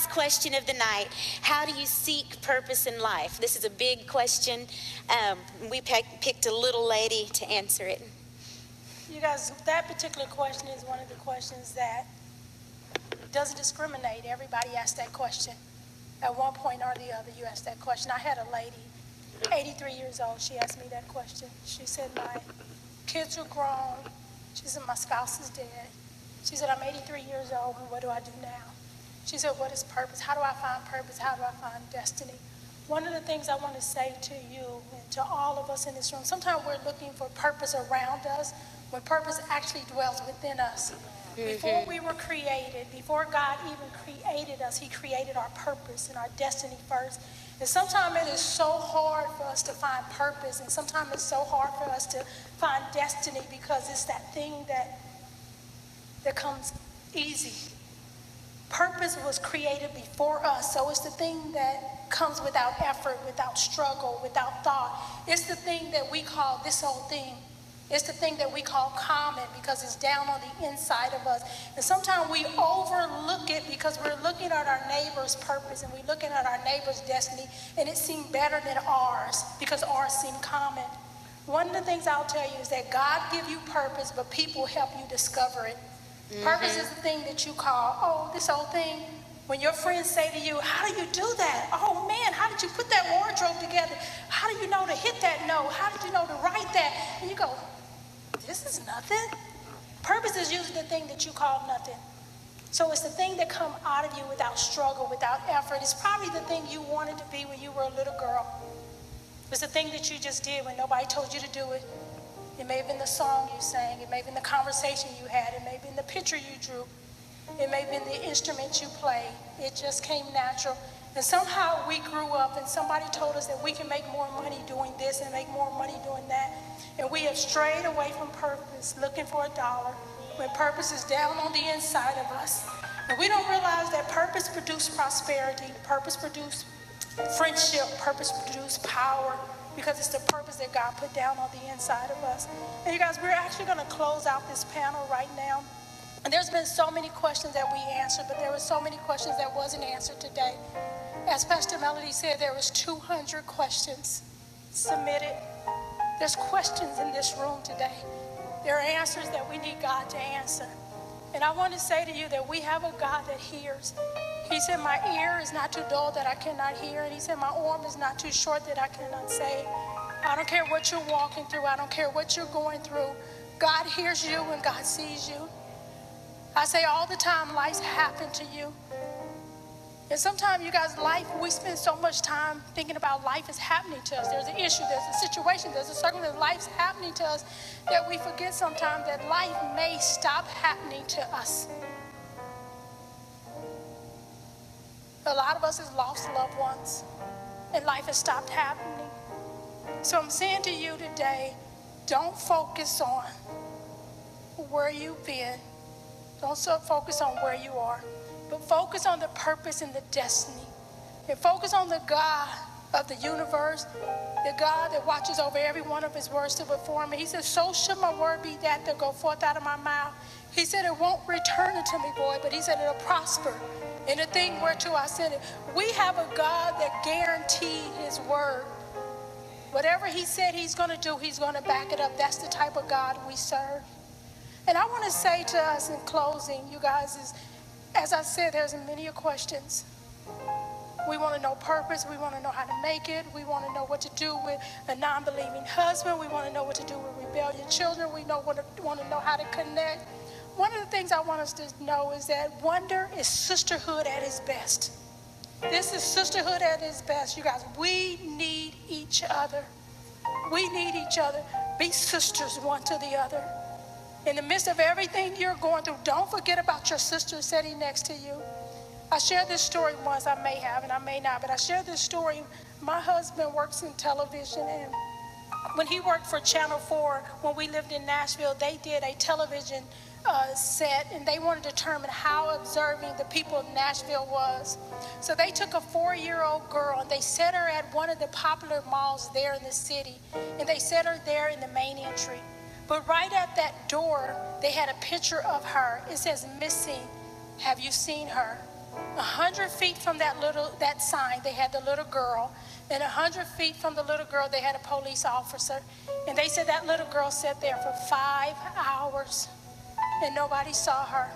last question of the night. How do you seek purpose in life? This is a big question. We picked a little lady to answer it. You guys, that particular question is one of the questions that doesn't discriminate. Everybody asks that question. At one point or the other, you ask that question. I had a lady, 83 years old, she asked me that question. She said, my kids are grown. She said, my spouse is dead. She said, I'm 83 years old, and what do I do now? She said, what is purpose? How do I find purpose? How do I find destiny? One of the things I want to say to you and to all of us in this room, sometimes we're looking for purpose around us when purpose actually dwells within us. Before we were created, before God even created us, he created our purpose and our destiny first. And sometimes it is so hard for us to find purpose, and sometimes it's so hard for us to find destiny because it's that thing that comes easy. Purpose was created before us, so it's the thing that comes without effort, without struggle, without thought. It's the thing that we call this old thing. It's the thing that we call common because it's down on the inside of us. And sometimes we overlook it because we're looking at our neighbor's purpose and we're looking at our neighbor's destiny, and it seemed better than ours because ours seemed common. One of the things I'll tell you is that God give you purpose, but people help you discover it. Purpose is the thing that you call, oh, this old thing. When your friends say to you, how do you do that? Oh man, how did you put that wardrobe together? How do you know to hit that note? How did you know to write that? And you go, this is nothing. Purpose is usually the thing that you call nothing. So it's the thing that come out of you without struggle, without effort. It's probably the thing you wanted to be when you were a little girl. It's the thing that you just did when nobody told you to do it. It may have been the song you sang. It may have been the conversation you had. It may have been the picture you drew. It may have been the instrument you played. It just came natural. And somehow we grew up and somebody told us that we can make more money doing this and make more money doing that. And we have strayed away from purpose, looking for a dollar, when purpose is down on the inside of us. And we don't realize that purpose produces prosperity, purpose produces friendship, purpose produces power, because it's the purpose that God put down on the inside of us. And you guys, we're actually going to close out this panel right now. And there's been so many questions that we answered, but there were so many questions that wasn't answered today. As Pastor Melody said, there was 200 questions submitted. There's questions in this room today. There are answers that we need God to answer. And I want to say to you that we have a God that hears. He said, my ear is not too dull that I cannot hear. And he said, my arm is not too short that I cannot save. I don't care what you're walking through. I don't care what you're going through. God hears you and God sees you. I say all the time, life happens to you. And sometimes, you guys, life, we spend so much time thinking about life is happening to us. There's an issue, there's a situation, there's a circumstance, life's happening to us, that we forget sometimes that life may stop happening to us. A lot of us have lost loved ones, and life has stopped happening. So I'm saying to you today, don't focus on where you've been. Don't focus on where you are, but focus on the purpose and the destiny. And focus on the God of the universe, the God that watches over every one of his words to perform it. He said, so should my word be that go forth out of my mouth. He said, it won't return unto me, boy, but he said it'll prosper in the thing whereto I sent it. We have a God that guaranteed his word. Whatever he said he's going to do, he's going to back it up. That's the type of God we serve. And I want to say to us in closing, you guys, is, as I said, there's many questions. We want to know purpose. We want to know how to make it. We want to know what to do with a non-believing husband. We want to know what to do with rebellion children. We want to know how to connect. One of the things I want us to know is that wonder is sisterhood at its best. This is sisterhood at its best, you guys. We need each other. We need each other. Be sisters one to the other. In the midst of everything you're going through, don't forget about your sister sitting next to you. I shared this story once, I may have and I may not, but I shared this story. My husband works in television, and when he worked for Channel 4, when we lived in Nashville, they did a television set, and they wanted to determine how observing the people of Nashville was. So they took a 4-year-old girl and they set her at one of the popular malls there in the city, and they set her there in the main entry. But right at that door, they had a picture of her. It says, missing, have you seen her? 100 feet from that sign, they had the little girl. And 100 feet from the little girl, they had a police officer. And they said that little girl sat there for 5 hours and nobody saw her.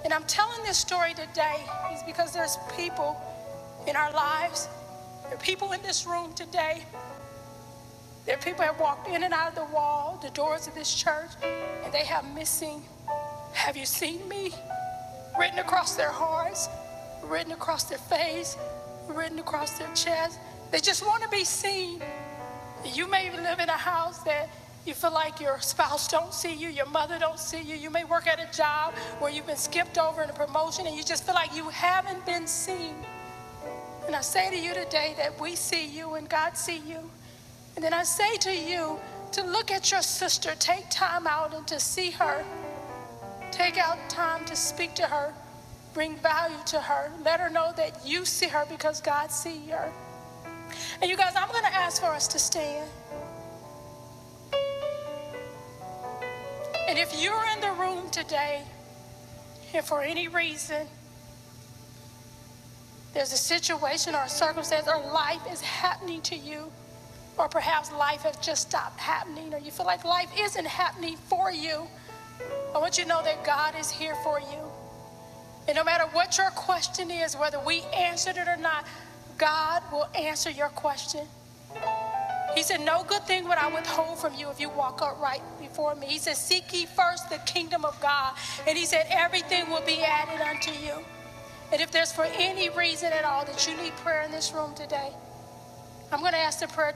And I'm telling this story today is because there's people in our lives. There are people in this room today. There are people that have walked in and out of the wall, the doors of this church, and they have missing, "Have you seen me?" written across their hearts, written across their face, written across their chest. They just want to be seen. You may live in a house that you feel like your spouse don't see you, your mother don't see you. You may work at a job where you've been skipped over in a promotion and you just feel like you haven't been seen. And I say to you today that we see you and God see you. And then I say to you to look at your sister, take time out and to see her. Take out time to speak to her, bring value to her. Let her know that you see her because God sees her. And you guys, I'm going to ask for us to stand. And if you're in the room today, and for any reason, there's a situation or a circumstance or life is happening to you, or perhaps life has just stopped happening, or you feel like life isn't happening for you, I want you to know that God is here for you. And no matter what your question is, whether we answered it or not, God will answer your question. He said, "No good thing would I withhold from you if you walk upright before me." He said, "Seek ye first the kingdom of God." And he said, "Everything will be added unto you." And if there's for any reason at all that you need prayer in this room today, I'm going to ask the prayer